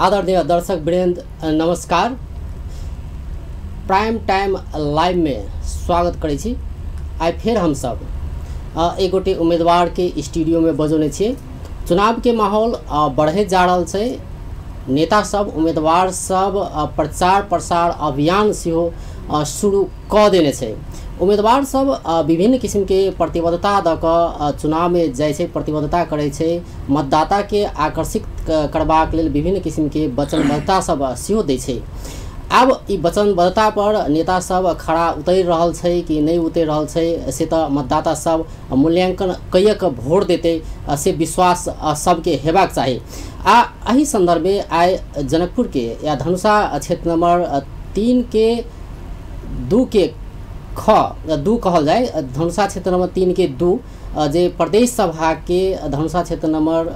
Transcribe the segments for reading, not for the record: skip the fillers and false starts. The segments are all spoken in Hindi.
आदरणीय दर्शक वृंद नमस्कार। प्राइम टाइम लाइव में स्वागत करै छी। आइ फिर हम सब एक गोटे उम्मीदवार के स्टूडियो में बजौने छियै। चुनाव के माहौल बढ़े जा रहल छै। नेता सब उम्मीदवार सब प्रचार प्रसार अभियान सेहो शुरू कऽ देने छै। उम्मीदवार सब विभिन्न किस्म के प्रतिबद्धता दऽ कऽ चुनाव में जाइ छै, प्रतिबद्धता करै छै, मतदाता के आकर्षित करबाक लेल विभिन्न किस्म के वचनबद्धता सब सेहो दै छै। आब ई वचनबद्धता पर नेता सब खड़ा उतरि रहल छै कि नहीं उतरि रहल छै से तऽ मतदाता सब मूल्यांकन कए कऽ वोट देतै से विश्वास सबके हेबाक चाही। एही संदर्भ में आइ जनकपुर के या धनुषा क्षेत्र नंबर 3 के 2 के दू कहल जाए, धनुषा क्षेत्र नंबर 3 के 2 जे प्रदेश सभा के धनुषा क्षेत्र नंबर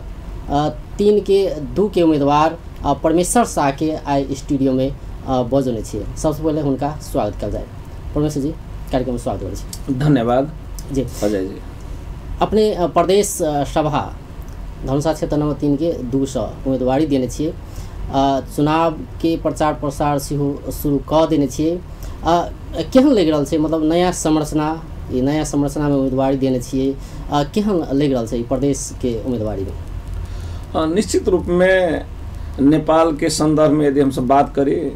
3 के 2 के उम्मीदवार परमेश्वर शाह के आई स्टूडियो में बजौने छियै। सबसे पहले उनका स्वागत कल जाए। परमेश्वर जी, कार्यक्रम में स्वागत करै। धन्यवाद जी। अजय जी, अपने प्रदेश सभा धनुषा क्षेत्र नंबर 3 के 2 से उम्मीदवारी देने छियै। चुनाव के प्रचार प्रसार सेहो शुरू कऽ देने छियै। केहन लग रहा है, मतलब नया संरचना, ये नया संरचना में उम्मीदवारी देने छियै, केहन लग रहा है प्रदेश के उम्मीदवारी में? निश्चित रूप में नेपाल के संदर्भ में यदि हम सब बात करें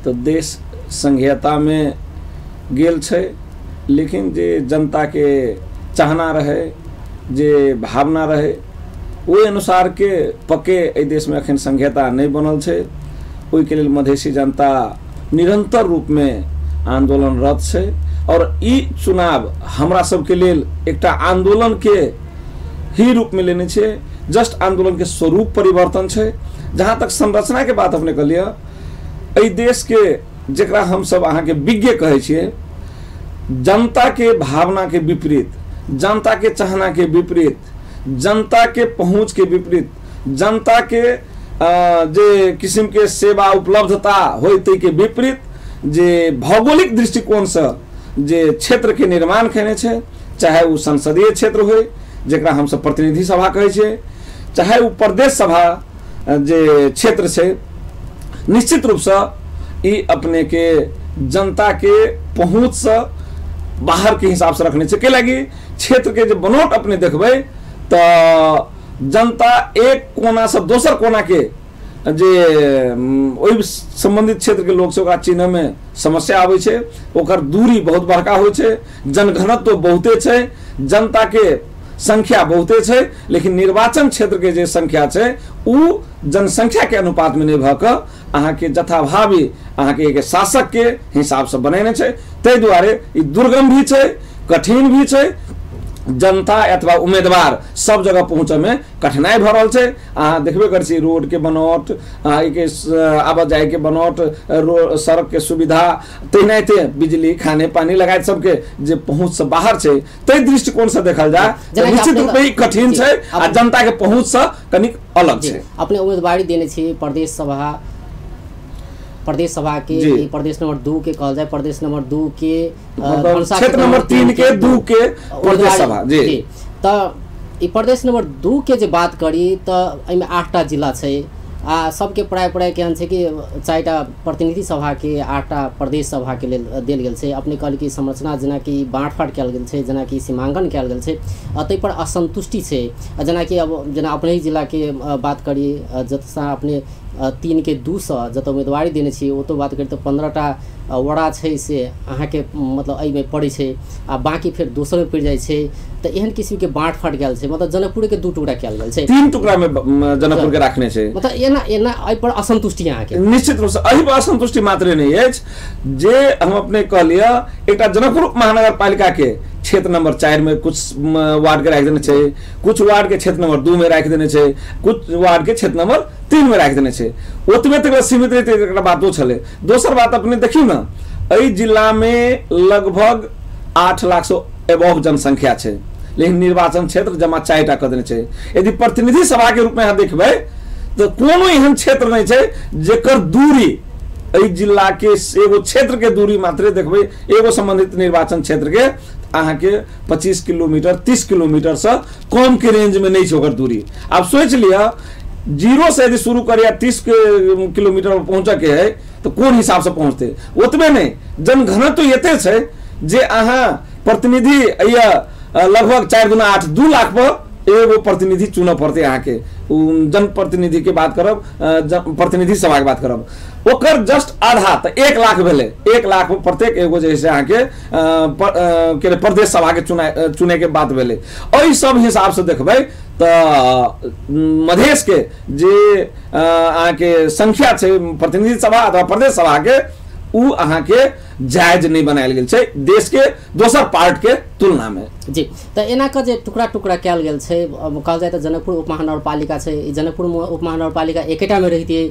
तो देश संघीयता में गेल छै, लेकिन जे जनता के चाहना रहे, जे भावना रहे, वो अनुसार के पक्के एहि देश में अखन संघीयता नहीं बनल छै। ओहि के लेल मधेसी जनता निरंतर रूप में आंदोलनरत छै और ई चुनाव हमरा सबके लेल एकटा आंदोलन के ही रूप में लेने छै। जस्ट आंदोलन के स्वरूप परिवर्तन छै। जहाँ तक संरचना के बात अपने कहलिए, एहि देश के जेकरा हम सब अहाँ के विज्ञ कहे छियै, जनता के भावना के विपरीत, जनता के चाहना के विपरीत, जनता के पहुंच के विपरीत, जनता के जे किस्म के सेवा उपलब्धता होते के विपरीत जे भौगोलिक दृष्टिकोण से जे क्षेत्र के निर्माण केने छै, चाहे वो संसदीय क्षेत्र हो जेकरा हम सब प्रतिनिधि सभा कहे छियै, चाहे वो प्रदेश सभा जे क्षेत्र छै, निश्चित रूप से ई अपने के जनता के पहुंच से बाहर के हिसाब से रखने छै। के लगी क्षेत्र के जो बनोट अपने देखबै तो जनता एक कोना से दोसर कोना के जे ओहि संबंधित क्षेत्र के लोग से ओकरा चिन्ह में समस्या आबै छै। ओकर दूरी बहुत बड़का होइ छै, जनघनत्व तो बहुते छै, जनता के संख्या बहुते छै, लेकिन निर्वाचन क्षेत्र के जे संख्या छै उ जनसंख्या के अनुपात में नहीं भऽ कऽ अहाँ के जथाभावी अहाँ के एक शासक के हिसाब से बनेने छै। ताहि दुआरे ई दुर्गम भी छै, कठिन भी छै। जनता अथवा उम्मीदवार सब जगह पहुँचे में कठिनाई भऽ रहल छै। अहाँ देखबे करै छी रोड के बनौट, आवाजाही के बनौट, सड़क के सुविधा, तहिनाते बिजली, खाने पानी लगायत सबके जे पहुँच से बाहर छै। ताहि दृष्टिकोण से देखल जाए तो निश्चित रूप में कठिन छै आ जनता के पहुँच से कनिक अलग छै। अपने उम्मीदवारी देने छी प्रदेश सभा के प्रदेश नंबर 2 के कहल जाए, प्रदेश नंबर 2 के क्षेत्र नंबर 3 के 2 के प्रदेश सभा जी। तो ई प्रदेश नंबर 2 के जे बात करी तो एहिमे 8टा जिला छै आ सबके प्राय केहन छै कि 4टा प्रतिनिधि सभा के 8टा प्रदेश सभा के लेल देल गेल छै। अपने कहल कि संरचना जेना कि बाँटफाँट कयल गेल छै, जेना कि सीमांकन कयल गेल छै, ताहि पर असंतुष्टि छै। जेना कि अब जेना अपने ही जिला के बात करी, जतसा अपने 3 के 2 से जत उम्मीदवारी देने छी ओतो बात करी तो 15टा वड़ा छै से अहाँ के मतलब एहि में पड़ै छै आ बाकी फिर दोसर में पड़ जाय छै। तो एहन किस्म के बाँट फाट गेल छै, मतलब जनकपुर के 2 टुकड़ा कयल गेल छै, 3 टुकड़ा में जनकपुर के राखने छै। मतलब एना एहि पर असंतुष्टि अहाँ के निश्चित रूप से एहि पर असंतुष्टि मात्र नहीं है जे हम अपने कह लिया। एकटा जनकपुर महानगर पालिका के क्षेत्र नंबर 4 में कुछ वार्ड के राख देने छै, कुछ वार्ड के क्षेत्र नंबर 2 में राख देने छै, कुछ वार्ड के क्षेत्र नंबर 3 में राख देने छै। ओतबे तक सीमित एकटा बातो छले। दोसर बात अपने देखियो ना, एहि जिला में लगभग 8 लाख से एबव जनसंख्या छै, लेकिन निर्वाचन क्षेत्र जमा 4टा कर देने छै। यदि प्रतिनिधि सभा के रूप में अहाँ देखबै तो कोनो एहन क्षेत्र नहीं छै जेकर दूरी एहि जिला के एगो क्षेत्र के दूरी मात्र देखबै, एगो संबंधित निर्वाचन क्षेत्र के अहाँ के 25 किलोमीटर 30 किलोमीटर से कम के रेंज में नहीं छै ओकर दूरी। आप सोच लिया जीरो से यदि शुरू करे या 30 किलोमीटर पर पहुंचे के है तो कोन हिसाब से पहुंचते ओतबे नहीं जनघनत्व एते छै जे अहाँ प्रतिनिधि या लगभग 4 गुना 8 2 लाख पर एगो प्रतिनिधि चुन पड़ते अहाँ के जनप्रतिनिधि के बात करब प्रतिनिधि सभा के बात करब ओकर जस्ट आधा तो 1 लाख भेले 1 लाख में प्रत्येक एगो जैसे अहाँ के प्रदेश सभा के चुने के बात भेले ओहि सब हिसाब से देखबै तो मधेश के जे अहाँ के संख्या छै प्रतिनिधि सभा अथवा प्रदेश सभा के उ अहाँ के जायज नहीं बनायल गेल छै देश के दोसर पार्ट के तुलना में जी। तो एना के जे टुकड़ा टुकड़ा कयल गेल छै कहल जाए तो जनकपुर उपमहानगरपालिका छै जनकपुर उपमहानगरपालिका एकेटा में रहितियै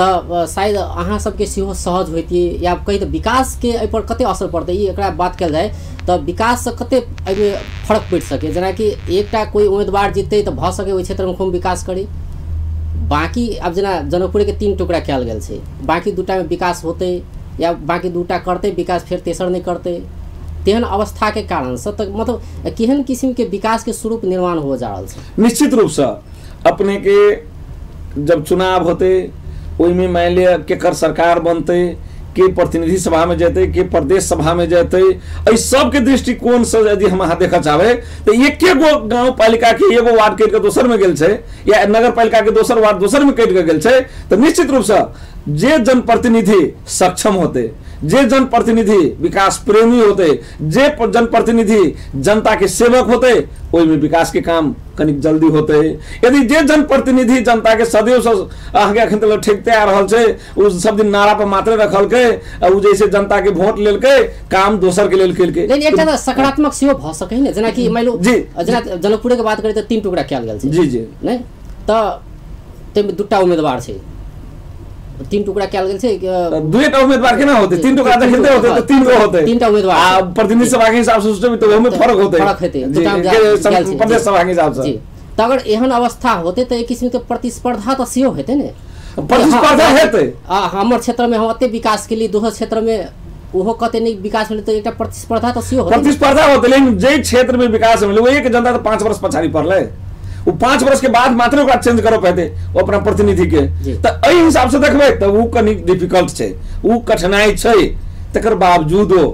तो शायद अहाँ सबके सेहो सहज होइतियै या कहीं तो विकास के एहि पर कते असर पड़तै ई एकरा बात कयल जाए तो विकास से कते एहिमे फर्क पड़ि सके जेना कि एकटा कोई उम्मीदवार जीततै तो भ सके ओहि क्षेत्र में खूब विकास करी बाकी अब जेना जनकपुर के 3 टुकड़ा कयल गेल छै बाकी 2टा में विकास होते या बाकी 2टा करते विकास फिर तेसर नहीं करते तेहन अवस्था के कारण से तो मतलब केहन किस्म के विकास के स्वरूप निर्माण हो जा रहा है। निश्चित रूप से अपने के जब चुनाव होते ओहि में मान लिया केकर सरकार बनते के प्रतिनिधि सभा में जेते के प्रदेश सभा में जेते एहि सब के दृष्टिकोण से यदि हम अहाँ देखा चाहे तो एके गो गांव पालिका के एगो वार्ड कट के दोसर में गेल छै या नगर पालिका के दोसर वार्ड दोसर में कट के गेल छै तो निश्चित रूप से जे जनप्रतिनिधि सक्षम होते जे जनप्रतिनिधि विकास प्रेमी होते जे जनप्रतिनिधि जनता के सेवक होते ओहि में विकास के काम कनिक जल्दी होते यदि जे जनप्रतिनिधि जनता के सदैव से अहाँके अखन तक ठेकते आ रहल छै उ सब दिन नारा पर मात्र रखल के उ जैसे जनता के वोट लेल के काम दोसर के लेल केल के लेकिन एकटा सकारात्मक सेहो भ सकै ने जेना कि माइलो जेना जनकपुर के बात करी तो 3 टुकड़ा कयल गेल छै जी जी नै त तेमे 2टा उम्मीदवार छै 3 टुकड़ा कयल गेल छै 2टा उम्मीदवार केना होते 3 टुकड़ा त खेलते होते तो 3 गो होते 3टा उम्मीदवार आ प्रतिनिधि सभा के हिसाब से सोचबे तो ओमे फर्क होते प्रदेश सभा के हिसाब से जी त अगर एहन अवस्था होते तो एक किस्म के प्रतिस्पर्धा त सेहो हेते ने प्रतिस्पर्धा हेते हमर क्षेत्र में हम अते विकास के लिए दोसर क्षेत्र में ओहो कते नहीं विकास भेलै तो एकटा प्रतिस्पर्धा त सेहो होते प्रतिस्पर्धा होते लेकिन जे क्षेत्र में विकास भेलै वही के जनता तो 5 वर्ष पछाड़ी पड़ले वो 5 वर्ष के बाद मात्र ओकरा चेंज करो पाते वो अपना प्रतिनिधि के तो एहि हिसाब से देखबै तो वो कनी डिफिकल्ट छै वो कठिनाई छै तकर बावजूदो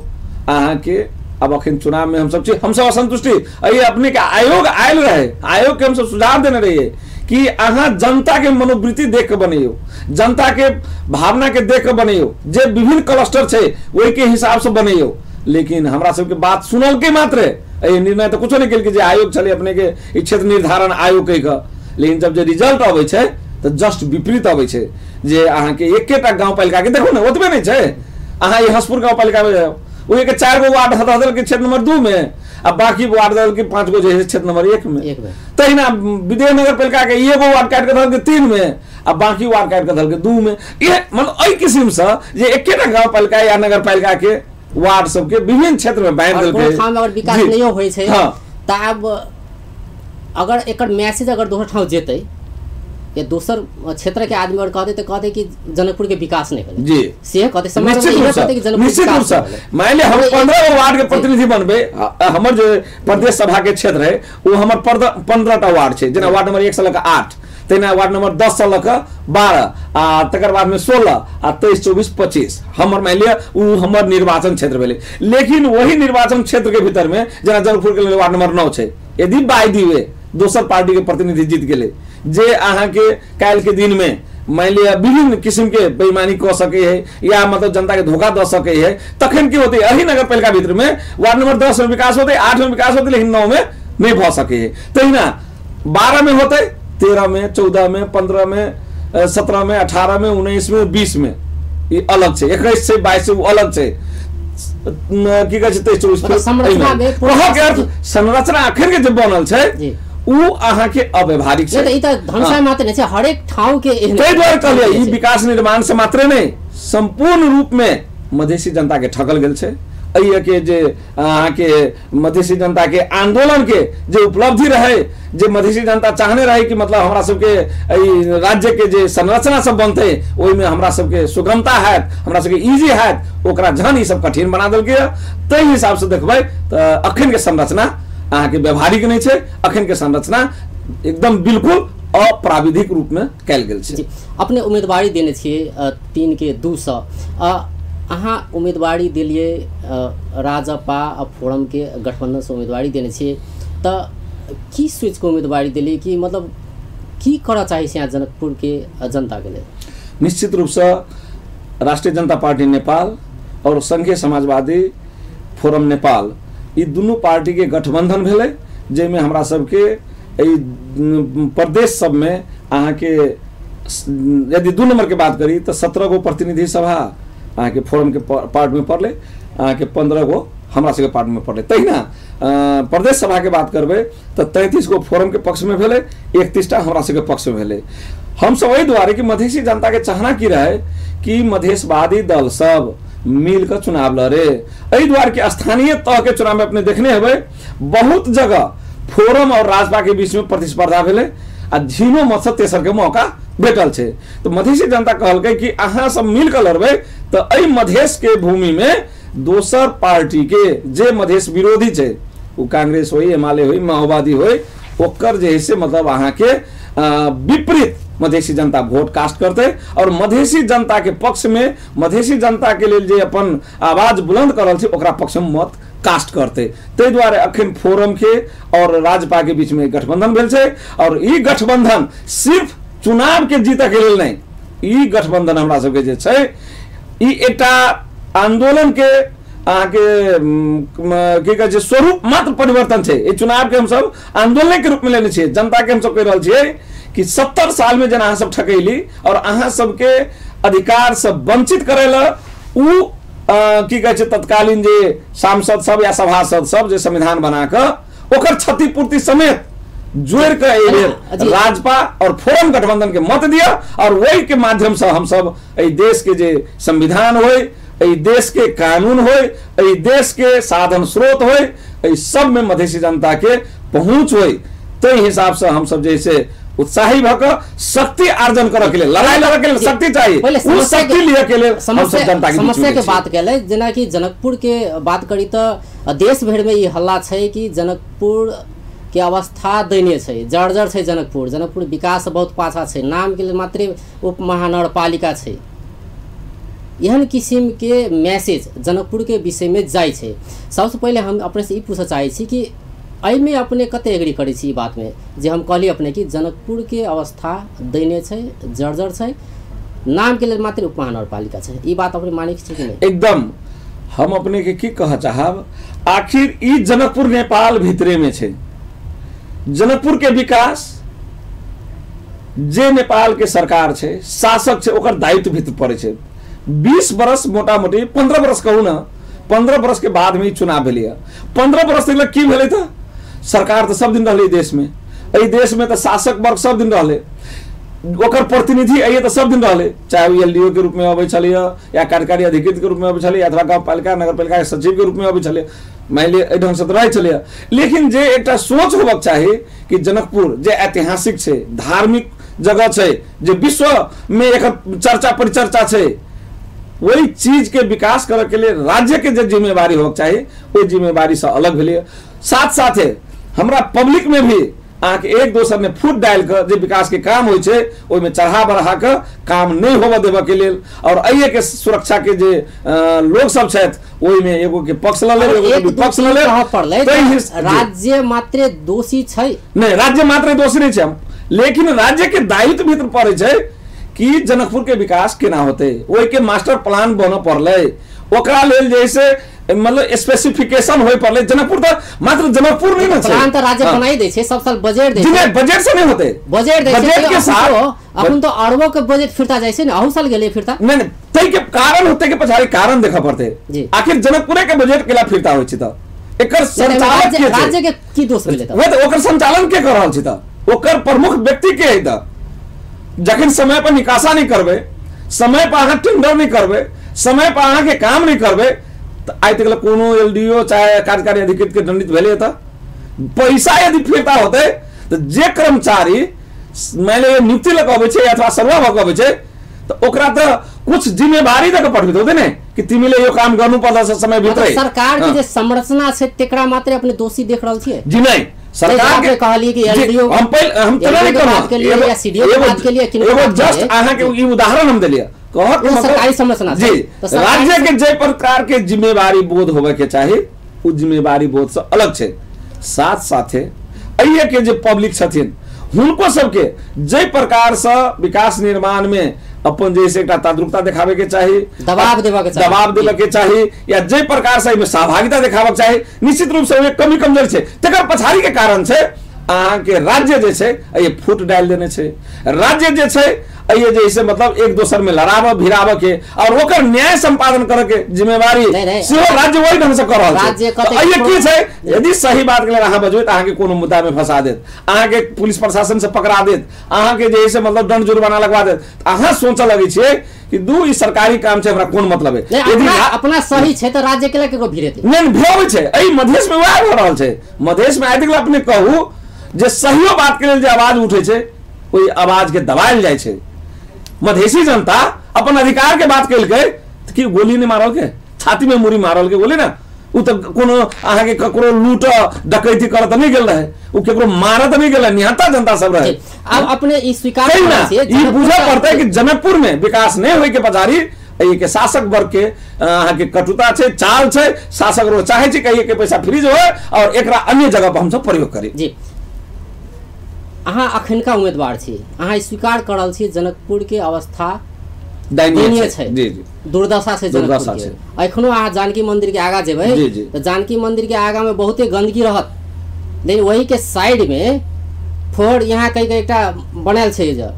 अहाँ के अब अखन चुनाव में हम सब असंतुष्टि ये अपने के आयोग आयल रहे आयोग के हम सब सुझाव देने रहिए कि अहाँ जनता के मनोवृत्ति देख के बनैयो जनता के भावना के देख के बनैयो जे विभिन्न क्लस्टर छै वही के हिसाब से बनैयो लेकिन हमरा सबके बात सुनल के मात्र निर्णय तो कुछ नहीं कल के आयोग चले अपने के क्षेत्र निर्धारण आयोग के लेकिन जब जो रिजल्ट अबै छै तो जस्ट विपरीत अबै छै जे अहाँ के एकेटा गांव पालिका के देखो ना ओतबे नहीं छै अहाँ ये हसपुर गांव पालिका में जाओ वो एक 4 गो वार्ड हदल के क्षेत्र नंबर 2 में आ बाकी वार्ड दल के 5 गो जे क्षेत्र नंबर 1 में तहिना विदेश नगर पालिका के एगो वार्ड काट के दल के 3 में आ बाकी वार्ड काट के दल के 2 में ये मतलब एहि किस्म से जे एकेटा गांव पालिका या नगर पालिका के वार्ड सब के विभिन्न क्षेत्र में बांट देल के अगर विकास नहीं होय छै त अब अगर एकर मैसेज अगर दोसर ठाव जेतै या दोसर क्षेत्र के आदमी और कहते कि जनकपुर के विकास नहीं भेलै जी से कहते समझ कहते कि जनकपुर निश्चित रूप से मान ले हम 15 वार्ड के प्रतिनिधि बनबे हमर जो प्रदेश सभा के क्षेत्र है वो हमर 15टा वार्ड छै जेना वार्ड नंबर 1 से लेकर 8 तेना वार्ड नंबर 10 से लेकर 12 आ तकर बाद में 16 आ 23 24 25 हमर मान लिया उ हमर निर्वाचन क्षेत्र भेलै लेकिन वही निर्वाचन क्षेत्र के भीतर में जेना जनकपुर के लिए वार्ड नंबर 9 छै यदि बाय दी वे दोसर पार्टी के प्रतिनिधि जीत गेले जे अहाँ के काल के दिन में मान लिया विभिन्न किस्म के बेईमानी कर सके है या मतलब जनता के धोखा दे सके है तखन की होते यही नगर पालिका भीतर में वार्ड नंबर 10 में विकास होते 8 में विकास होते लेकिन 9 में नहीं भ सके है तहिना 12 में होते 13 में 14 में 15 में 17 में 18 में 19 में 20 में ये अलग छै 21 से 22 से वो अलग छै की कहै छै 23 24 संरचना अखन के जे बनल छै उ अहाँ के अव्यवहारिक छै ई त धनसा मात्र नहीं छै हरेक ठाव के तै द्वारा कहलिए ई विकास निर्माण से मात्र नहीं संपूर्ण रूप में मधेसी जनता के ठकल गेल छै अइया के जे अहाँ के मधेसी जनता के आंदोलन के जे उपलब्धि रहे जे मधेसी जनता चाहने रहे कि मतलब हमरा सबके राज्य के जे संरचना सब बनते ओहि में हमरा सबके सुगमता हैत हमरा सबके इजी हैत ओकरा जहन ई सब कठिन बना देल के तै हिसाब से देखबै त अखन के संरचना अहाँ के व्यवहारिक नहीं छै अखन के संरचना एकदम बिल्कुल अप्राविधिक रूप में कयल गेल छै। अपने उम्मीदवारी देने छियै 3 के 200 अहाँ उम्मीदवारी दिलिए राजपा आ फोरम के गठबंधन से उम्मीदवारी देने छियै तो की सोच के उम्मीदवारी दिलिए कि मतलब की करना चाहिए यहाँ जनकपुर के जनता के लिए? निश्चित रूप से राष्ट्रीय जनता पार्टी नेपाल और संघीय समाजवादी फोरम नेपाल ये दोनों पार्टी के गठबंधन भेलै, जेमे हमरा सबके प्रदेश सब में अहाँ के यदि 2 नंबर के बात करी तो 17 गो प्रतिनिधि सभा अहाँ के फोरम के पार्ट में पड़ले, अहाँ के 15 गो हमरा सबके पार्ट में पड़ले। तहिना प्रदेश सभा के बात करबे तो 33 गो फोरम के पक्ष में भेले, 31टा हमरा सबके पक्ष में भेले। हम सब एहि दुआरे कि मधेसी जनता के चाहना की रहे कि मधेशवादी दल सब मिलकर चुनाव लड़े। एहि द्वार के स्थानीय तह के चुनाव में अपने देखने हेबै बहुत जगह फोरम और राजपा के बीच में प्रतिस्पर्धा भेलै आ झीनो मत से तेसर के मौका भेटल छै। तो मधेसी जनता कहलकै कि अहाँ सब मिलकर लड़बै तो एहि मधेश के भूमि में दोसर पार्टी के जे मधेश विरोधी छै, वो कांग्रेस होई, एमाले होई, माओवादी होई, ओकर जे है से मतलब अहाँ के विपरीत मधेसी जनता वोट कास्ट करते और मधेसी जनता के पक्ष में मधेसी जनता के लिए जे अपन आवाज बुलंद करल छै ओकरा पक्ष में मत कास्ट करते। ताहि दुआरे अखन फोरम के और राजपा के बीच में गठबंधन भेल छै और ई गठबंधन सिर्फ चुनाव के जीत के लेल नहीं, ई गठबंधन हमरा सबके जे छै ई एकटा आंदोलन के की कहे छै स्वरूप मात्र परिवर्तन छै। ई चुनाव के हम सब आंदोलन के रूप में लेने छियै। जनता के हम सब कह रहल छियै कि 70 साल में जेना अहाँ सब ठकैली और अहाँ सबके अधिकार से वंचित करेला उ की कहे छै तत्कालीन जे सांसद सब या सभासद सब जे संविधान बना के ओकर क्षतिपूर्ति समेत जोड़ के राजपा और फोरम गठबंधन के मत दिया और वही के माध्यम से हम सब एहि देश के जे संविधान होय, एहि देश के कानून होय, एहि देश के साधन स्रोत होय, एहि सब में मधेसी जनता के पहुंच होय। ताहि हिसाब से हम सब जैसे उत्साही भकर शक्ति अर्जन करे के लिए लड़ाई लड़े के लिए शक्ति चाहिए, उस शक्ति लिए के लिए समस्या के बात कैले जेना कि जनकपुर के बात करी तो देश भर में ये हल्ला छै कि जनकपुर के अवस्था दयनीय छै, जर्जर छै जनकपुर, जनकपुर विकास बहुत पाछा छै, नाम के लिए मात्र उप महानगरपालिका छै। एहन किसिम के मैसेज जनकपुर के विषय में जाय छै। सबसे पहले हम अपने से ई पूछे चाहे छी कि एहिमे अपने कते एग्री करै छी बात में जे हम कहली अपने कि जनकपुर के अवस्था दयनीय छै, जर्जर छै, नाम के लिए मात्र उप महानगरपालिका छै, ई बात अपने माने छी कि नहीं? एकदम हम अपने के की कह चाहब, आखिर ई जनकपुर नेपाल भीतरे में छै। जनकपुर के विकास जे नेपाल के सरकार छै, शासक छै, ओकर दायित्व भीतर पड़े छै। 20 बरस मोटा मोटी 15 बरस कहू ना, 15 बरस के बाद में चुनाव भेलै। 15 बरस तक की भेलै था? सरकार तो सब दिन रहलै देश में, एहि देश में तो शासक वर्ग सब दिन रहलै, ओकर प्रतिनिधि आइए तो सब दिन रहलै, चाहे वो एलडीओ के रूप में अबै छलै या कार्यकारी अधिकृत के रूप में अबै छलै अथवा गाँव पालिका नगर पालिका के सचिव के रूप में अबै छलै, मान लिअ एहि ढंग से तो रहै छलै। लेकिन जे एकटा सोच होबक चाही कि जनकपुर जे ऐतिहासिक छै, धार्मिक जगह छै, जे विश्व में एकर चर्चा परिचर्चा छै, वही चीज के विकास करे के लिए राज्य के जो जिम्मेवारी होक चाहिए वो जिम्मेवारी से अलग भेलै। साथ साथे हमरा पब्लिक में भी आके एक दोसर ने फुट डाल कर जो विकास के काम होय छै ओय में चढ़ा बढ़ा के काम नहीं होबे देबे के लेल और आइए के सुरक्षा के जे लोग सब छथि ओय में एगो के पक्ष ल ले एगो के विपक्ष ल ले। राज्य मात्र दोषी छै नहीं, राज्य मात्र दोषी नहीं छै, लेकिन राज्य के दायित्व भीतर पड़े छै कि जनकपुर के विकास केना होते, ओहि के मास्टर प्लान बन पड़ले, ओकरा लेल जैसे मतलब स्पेसिफिकेशन होय पड़ले। जनकपुर तो मात्र जनकपुर नहीं ना छै, प्लान तो राज्य बनाई दे छै, सब साल बजट दे छै, बजट से नहीं होते, बजट के साथ अपन तो अरबों के बजट फिरता जाय छै ने, अहू साल गेले फिरता नहीं नहीं, तै के कारण होते के पछाड़ी कारण देखा पड़ते। आखिर जनकपुर के बजट केला फिरता होय छै त एकर संचालक के राज्य के की दोष मिले त वो ओकर संचालन के कर रहल छै त ओकर प्रमुख व्यक्ति के है त जखन समय पर निकासा नहीं करबे, समय पर अहाँ टेंडर नहीं करबे, समय पर अहाँ के काम नहीं करबे तो आइ तक कोनो एलडीओ चाहे कार्यकारी अधिकृत के दंडित भेले था। पैसा यदि फिरता होते तो जे कर्मचारी मैंने नियुक्ति लगाबे छै अथवा सर्वा भगाबे छै तो ओकरा तो कुछ जिम्मेवारी दे के पठबित होते ने कि तिमीले यो काम गर्नु पर्दछ समय भित्रै। सरकार के जे संरचना छै तेकरा मात्र अपने दोषी देख रहल छियै? जी नहीं, सरकार के कहलिए कि जी, एलडीओ हम पहले हम तो नहीं बात के लिए या सीडीओ के बात के लिए एगो जस्ट अहाँ के ई उदाहरण हम देलिए कहत वो सरकारी संरचना जी राज्य के जे प्रकार के जिम्मेवारी बोध होवे के चाही उ जिम्मेवारी बोध से अलग छे साथ साथे अइए के जे पब्लिक छथिन हुनको सबके जे प्रकार से विकास निर्माण में अपन जैसे एकटा ताद्रुकता दिखावे के चाही दबाव देवे के चाही या जे प्रकार से में सहभागिता दिखावे के चाही निश्चित रूप से कमी कमजोर छे तकर पछाड़ी के कारण से अहाँ के राज्य जे छे ये फूट डाल देने छे राज्य जे छे ये जैसे मतलब एक दोसर में लड़ाव भिड़ाव के और ओकर न्याय संपादन करे के जिम्मेवारी सेहो राज्य वही ढंग से कर रहल छे ये की छे यदि सही बात के लिए अहाँ बजबे त अहाँ के कोनो मुद्दा में फंसा देत अहाँ के पुलिस प्रशासन से पकड़ा देत अहाँ के जैसे मतलब दंड जुर्माना लगवा देत अहाँ सोचे लगे छे कि दू ई सरकारी काम छे हमरा कोन मतलब है यदि अपना सही छे त राज्य के लिए केको भिड़ेते नहीं भेव छे एई मधेश में वह हो रहल छे मधेश में आदि अपने कहू जे सहियो बात के लिए जे आवाज उठे छे कोई आवाज के दबायल जाय छे मधेसी जनता अपन अधिकार के बात कल के कि गोली नहीं मारल के छाती में मुरी मारल के बोले ना उ तो कोनो अहाँ के ककरो लूट डकैती करत नहीं गेल रहे उ केकरो मारत नहीं गेल निहत्ता जनता सब रहे अब अपने ई स्वीकार ई बुझा पड़ता है कि जनकपुर में विकास नहीं होय के पछाड़ी ये के शासक वर्ग के अहाँ के कटुता छे चाल छे शासक रो चाहे छे कि के पैसा फ्रीज होय और एकरा अन्य जगह पर हम सब प्रयोग करी जी अहाँ अखनका उम्मीदवार छी अहाँ स्वीकार करल छी जनकपुर के अवस्था दयनीय छै जी जी दुर्दशा से जनकपुर के एखनो अहाँ जानकी मंदिर के आगा जेबै तो जानकी मंदिर के आगा में बहुते गंदगी रहत लेकिन वही के साइड में फोड़ यहाँ कई एकटा बनायल छै जे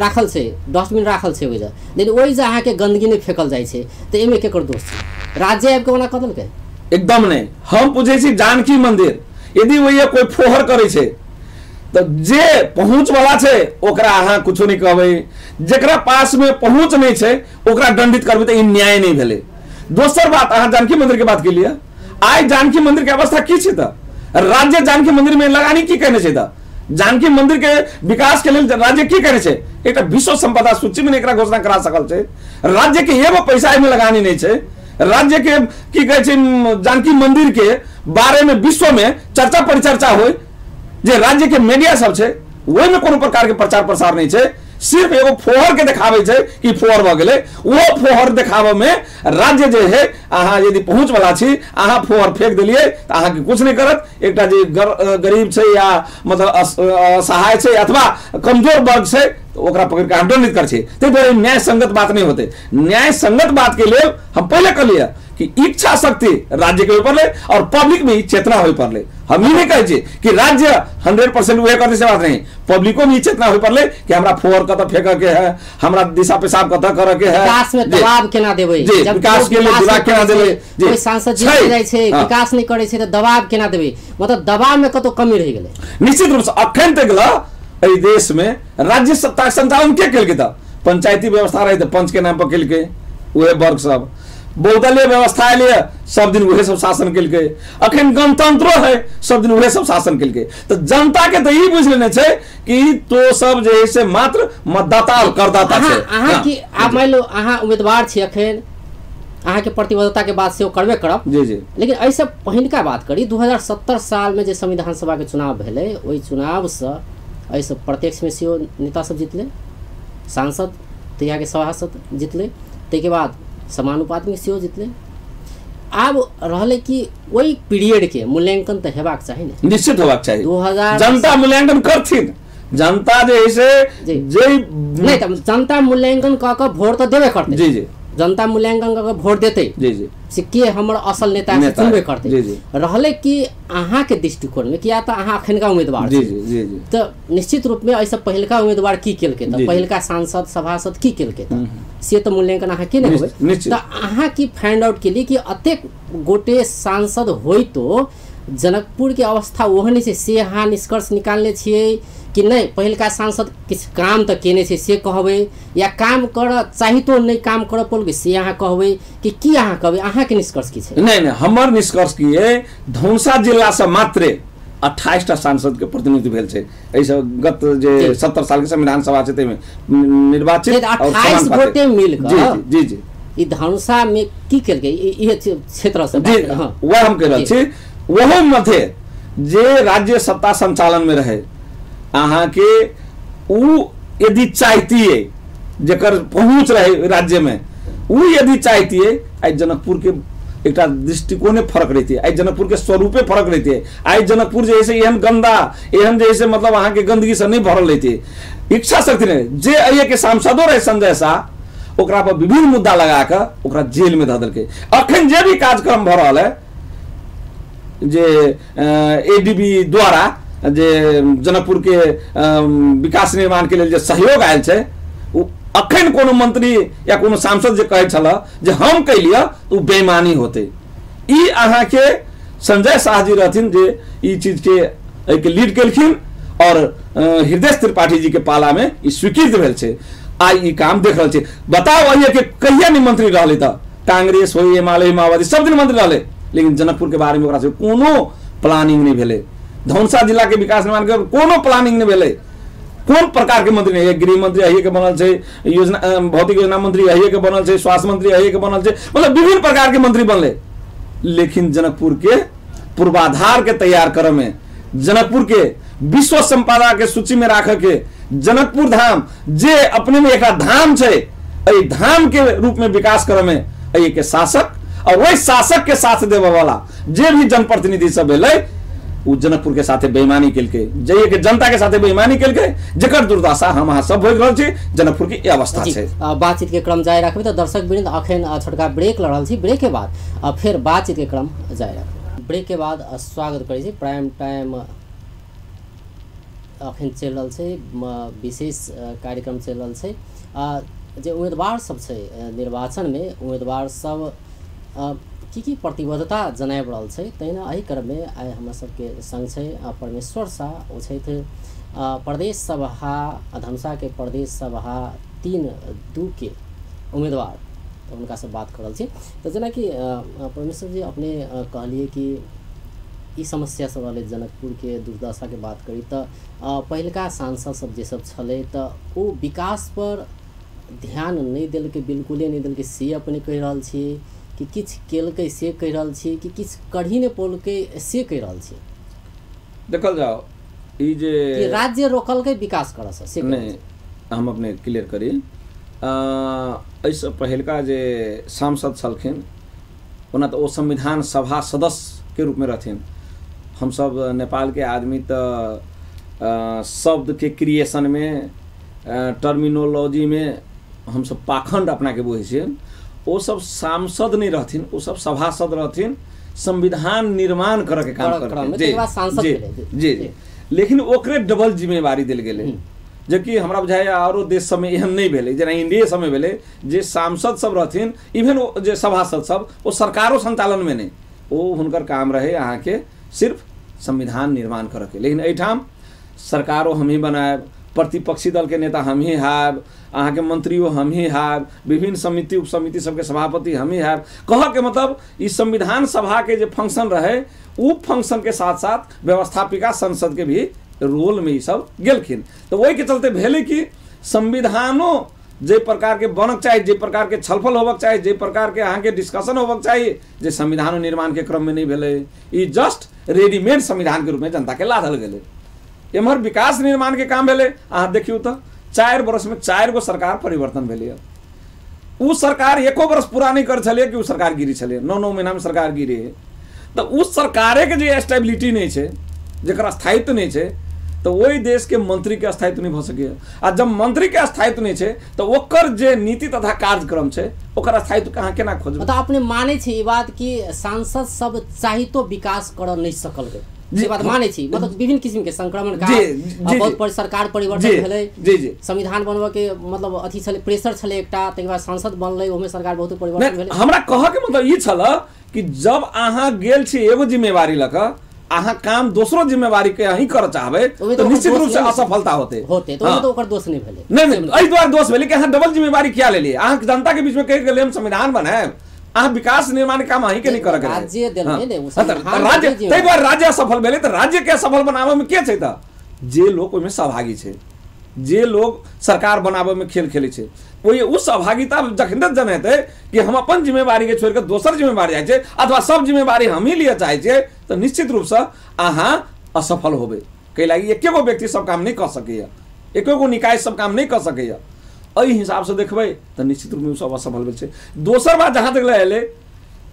राखल छै डस्टबिन राखल छै ओइ जे लेकिन ओइ जे अहाँ के गंदगी नहीं फेकल जाय छै तो एमे केकर दोष छै राज्य आबि के ओना कदल के एकदम नहीं हम पूछे छी जानकी मंदिर यदि वही कोई फोहर करे छै तो जे पहुंच वाला छे ओकरा अहाँ कुछ नहीं कहबे जेकरा पास में पहुंच नहीं छे ओकरा दंडित करबे तो ई न्याय नहीं भेले दोसर बात अहाँ जानकी मंदिर के बात के लिए आइ जानकी मंदिर के अवस्था की छे त राज्य जानकी मंदिर में लगानी की कहने छे त जानकी मंदिर के विकास के लिए राज्य की करे छे एक विश्व संपदा सूची में एकरा घोषणा करा सकल छे राज्य के एगो पैसा एमे लगानी नहीं छे राज्य के की कहे छे जानकी मंदिर के बारे में विश्व में चर्चा परिचर्चा होय जे राज्य के मीडिया सब छे ओहि में कोनो प्रकार के प्रचार प्रसार नहीं छे सिर्फ एगो फोहर के दिखावे छे कि फोहर भ गेले वो फोहर दिखावे में राज्य जे है अहाँ यदि पहुंच वाला छी अहाँ फोहर फेंक दिलिए त अहाँ के कुछ नहीं करत एकटा जे गरीब छे या मतलब असहाय छे अथवा कमजोर वर्ग छे ओकरा पकड़ के दंडित कर छे ते बड़े न्याय संगत बात नहीं होते न्याय संगत बात के लिए हम पहले कर लिया कि इच्छा शक्ति राज्य के ऊपर ले और पब्लिक में चेतना हो पर ले हम ही नहीं कहे कि राज्य 100% वह करने से बात नहीं पब्लिको में चेतना हो पर ले कि हमरा फोर कत फेंक के है हमरा दिशा पेशाब कत कर के है विकास में दबाव केना देबै जब विकास के लिए दबाव केना देबै कोई सांसद जीत जाय छै विकास नहीं करे छै त दबाव केना देबै मतलब दबाव में कतो कमी रह गेलै निश्चित रूप से अखन तक एहि देश में राज्य सत्ता संचालन के केल के त पंचायती व्यवस्था रहे त पंच के नाम पर केल के वह वर्ग सब बहुदलीय व्यवस्था लिए सब दिन वही सब शासन केल के अखन गणतंत्र है सब दिन वही सब शासन केल के तो जनता के तो ई बुझ लेने छे कि तो सब जे है से मात्र मतदाता और करदाता छे अहाँ की आप मान लो अहाँ उम्मीदवार छी अखन अहाँ के प्रतिबद्धता के बात से करबे करब जी जी लेकिन ऐसे पहिनका बात करी 2070 साल में जे संविधान सभा के चुनाव भेले ओई चुनाव से ऐसे प्रत्यक्ष में सीओ नेता सब जीतले सांसद तैयार के सभासद जीतले ते के बाद समानुपात में सीओ जीतले आब रहले कि वही पीरियड के मूल्यांकन तो हेबाक चाहिए ना निश्चित होबाक चाहिए 2000 जनता मूल्यांकन करथिन जनता जे है से जे नहीं त जनता मूल्यांकन क के वोट तो देबे करते जी जी जनता मूल्यांकन क के वोट देते जी जी से के हमर असल नेता से चुनबे करते जी जी रहले कि अहाँ के दृष्टिकोण में किया त अहाँ अखनका उम्मीदवार जी जी जी जी तो निश्चित रूप में ऐसा पहिलका उम्मीदवार की केल के त पहिलका सांसद सभासद की केल के त से तो मूल्यांकन अहाँ के नहीं होबे तो अहाँ की फाइंड आउट के लिए कि अतेक गोटे सांसद होई तो जनकपुर के अवस्था ओहने से अहाँ निष्कर्ष निकालने छिए कि नहीं पहिलका सांसद किछ काम तो केने छे से कहबे या काम कर चाहितो नहीं काम कर पल से अहाँ कहबे कि की अहाँ कहबे अहाँ के निष्कर्ष की छे नहीं नहीं हमर निष्कर्ष की है धौंसा जिला से मात्र 28 टा सांसद के प्रतिनिधित्व भेल छे ऐसे गत जे 70 साल के संविधान सभा छे में निर्वाचित और 28 गोटे मिल के जी जी ई धनुषा में की केल के ये क्षेत्र से जी वह हम कह रहल छी वह मध्य जे राज्य सत्ता संचालन में रहे अहाँ के उ यदि चाहतिए जेकर पहुंच रहे राज्य में उ यदि चाहतिए आई जनकपुर के एक दृष्टिकोणे फर्क रहती है, आई जनकपुर के स्वरूपे फर्क रहती है, आई जनकपुर जैसे एहन गंदा एहन जैसे मतलब अहाँ के गंदगी से नहीं भरल रहती है। इच्छा शक्ति नहीं जे अये के सांसदों रहे संजय शाह ओकरा पर विभिन्न मुद्दा लगा कर ओकरा जेल में ध देलकै। अखन जे भी कार्यक्रम भ रहल है जे एडीबी द्वारा जे जनकपुर के विकास निर्माण के लिए जे सहयोग आयल छै अखन कोनो मंत्री या कोनो सांसद जे कहै छल जे हम कैलिए तो बेईमानी होते। ई अहाँ के संजय शाह जी रहथिन जे ई चीज के लीड केलखिन और हृदय त्रिपाठी जी के पाला में ई स्वीकृत भेल छै। आई ई काम देख रहल छै। बताओ अइए के कहिया नहीं मंत्री रहले त कांग्रेस हो एमाले माओवादी सब दिन मंत्री रहले लेकिन जनकपुर के बारे में ओकरा से कोनो प्लानिंग नहीं भेले। धौनसा जिला के विकास निर्माण के कोनो प्लानिंग नहीं भेले। कौन प्रकार के मंत्री नहीं, गृह मंत्री अहिए के बनल छै, योजना भौतिक योजना मंत्री अहिए के बनल छै, स्वास्थ्य मंत्री अहिए के बनल छै, मतलब विभिन्न प्रकार के मंत्री बनले। लेकिन जनकपुर के पूर्वाधार के तैयार करे में, जनकपुर के विश्व संपदा के सूची में राख के जनकपुर धाम जे अपने में एक धाम छै एहि धाम के रूप में विकास करे में अहिए के शासक और वही शासक के साथ देवे वाला जे भी जनप्रतिनिधि सब भेलै उ जनकपुर के साथे बेईमानी केलकै, जइए के जनता के साथे बेईमानी केलकै जेकर दुर्दशा हम अहाँ सब भोग रहल छी। जनकपुर की अवस्था छै। बातचीत के क्रम जारी रखबै तो दर्शक वृंद अखन छोटका ब्रेक ल रहल छी। ब्रेक के बाद फिर बातचीत के क्रम जारी रखबै। ब्रेक के बाद स्वागत करै छी। प्राइम टाइम अखन चल रहल छै, विशेष कार्यक्रम चल रहल छै। जे उम्मीदवार सब छै निर्वाचन में उम्मीदवार सब की प्रतिबद्धता जनाब रहल छै तहिना एहि क्रम में आइ हमरा सबके संग छै परमेश्वर शाह ओ छथि प्रदेश सभा धनुषा के प्रदेश सभा 3-2 के उम्मीदवार। तो उनका से बात करल छी। तो जेना कि परमेश्वर जी अपने कहलिए कि ई समस्या सब रहले जनकपुर के दुर्दशा के बात करी तो पहिलका सांसद सब जे सब छले तो ओ विकास पर ध्यान नहीं देलकै, बिल्कुले नहीं देलकै से अपने कहि रहल छी कि किछ केलकै से कहि रहल छी कि किछ कढ़ी ने पोलकै से कहि रहल छी। देखल जाओ ई जे कि राज्य रोकलकै विकास करस से नहीं हम अपने क्लियर करी। ऐसे पहिलका जे सांसद छलखिन ओना तो ओ संविधान सभा सदस्य के रूप में रहथिन। हम सब नेपाल के आदमी तो शब्द के क्रिएशन में टर्मिनोलॉजी में हम सब पाखंड अपना के बुझे छियै। वो सब सांसद नहीं रहथिन, वो सब सभासद रहथिन, संविधान निर्माण करे के काम करथिन। जी लेकिन ओकरे डबल जिम्मेवारी देल गेलै जबकि हमरा बुझाय आरो देश सब में एहन नहीं भेलै। जेना इंडिया सब में भेलै जे सांसद सब रहथिन इवन जे सभासद सब वो सरकारों संचालन में नहीं, वो हुनकर काम रहे अहाँ के सिर्फ संविधान निर्माण करे के। लेकिन एठाम सरकारों हम ही बनायब, प्रतिपक्षी दल के नेता हम ही हैब, अहाँ के मंत्रियों हम ही हैब, विभिन्न समिति उप समिति सबके सभापति हम ही हैब। कह के मतलब इस संविधान सभा के जो फंक्शन रहे उ फंक्शन के साथ साथ व्यवस्थापिका संसद के भी रोल में ये सब गेलखिन। तो वही के चलते भेले कि संविधानों जे प्रकार के बनक चाहिए, जे प्रकार के छलफल होबक चाहिए, जे प्रकार के अहाँ के डिस्कशन होबक चाहिए, जे संविधान निर्माण के क्रम में नहीं भेले। ई जस्ट रेडीमेड संविधान के रूप में जनता के लादल गेले। एम्हर विकास निर्माण के काम भेले। अहाँ देखियो तो 4 वर्ष में 4 गो सरकार परिवर्तन भेलै। उ सरकार एको वर्ष पूरा नहीं कर छले कि उ सरकार गिरी छले, 9 महीना में सरकार गिरी। तो उस सरकारे के जे स्टेबिलिटी नहीं है, जकर स्थायित्व नहीं है, तो वही देश के मंत्री के स्थायित्व नहीं भ सके। आ जब मंत्री के स्थायित्व नहीं है तो ओकर जे नीति तथा कार्यक्रम है ओकर स्थायित्व कहाँ केना खोजब। मतलब अपने माने छी ई बात कि सांसद सब चाहितो विकास कर नहीं सकल के जे बात माने छी। मतलब विभिन्न किस्म के संक्रमण का बहुत बड़ सरकार परिवर्तन भेलै, संविधान बनबा के मतलब अथी छले, प्रेशर छले एकटा, तके बाद सांसद बनलै, ओमे सरकार बहुत परिवर्तन भेलै। हमरा कह के मतलब ई छल कि जब अहाँ गेल छी एगो जिम्मेवारी लक अहाँ काम दोसरो जिम्मेवारी के अहीं कर चाहबे तो निश्चित रूप से असफलता होते तो ओकर दोष नहीं भेलै। नहीं एहि द्वारा दोष भेलै कि अहाँ डबल जिम्मेवारी किया ले लिए। अहाँ जनता के बीच में कहि गेल हम संविधान बनाएब, अहाँ विकास निर्माण काम अहीं के नहीं करे के राज्य देलकै ने राज्य तै बार राज्य सफल भेलै। तो राज्य के सफल बनावे में के छै त जे लोग ओमे सहभागी छै, जे लोग सरकार बनाबे में खेल खेले छे ओहि उ सहभागिता जखन तक जनेते कि हम अपन जिम्मेवारी के छोड़ के दोसर जिम्मेवारी जाय छे अथवा सब जिम्मेवारी हम ही लिए चाहे छे तो निश्चित रूप से अहाँ असफल होबे। कई लागी एकेगो व्यक्ति सब काम नहीं कर सकेया, एकेगो निकाय सब काम नहीं कर सकेया। एहि हिसाब से देखबै तो निश्चित रूप में सब असफल भेल छे। दोसर बात जहाँ तक ले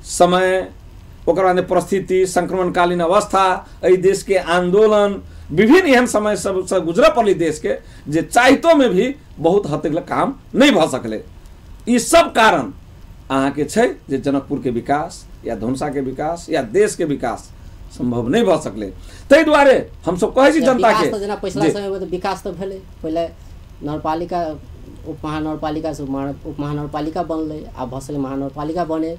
समय ओकर बाद परिस्थिति संक्रमणकालीन अवस्था एहि देश के आंदोलन विभिन्न एहन समय सब से गुजर पड़ली देश के जे चाहितो में भी बहुत हद तक काम नहीं भ सकले। ई सब कारण अहाँ के छै जे जनकपुर के विकास या धनुषा के विकास या देश के विकास संभव नहीं भ सकले। तै दुआरे हम सब कहै छी जनता के पिछला समय में विकास तो भेले, पहले नगरपालिका उप महानगरपालिका से उप महानगरपालिका बनले, अब भसले महानगरपालिका बने।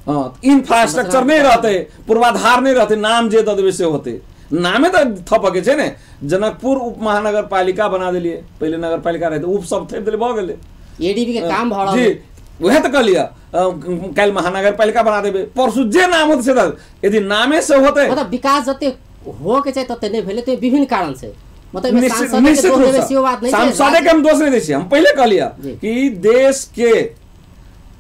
हाँ, इंफ्रास्ट्रक्चर नहीं रहते, पूर्वाधार नहीं रहते, नाम जे दे से होते नामे तो थप के छे ने। जनकपुर उप महानगरपालिका बना दिलिए, पहले नगरपालिका रहते उप सब थप दिले भ गेले। एडीबी के काम भ रहल जी वह तो कहलिया कल महानगरपालिका बना देबे, परसु जे नाम होते से यदि नामे से होते मतलब विकास जते हो के चाहिए तते नहीं भेले तो विभिन्न कारण से मतलब सांसद के हम दोष नहीं दै छी। हम पहले कहलिया कि देश के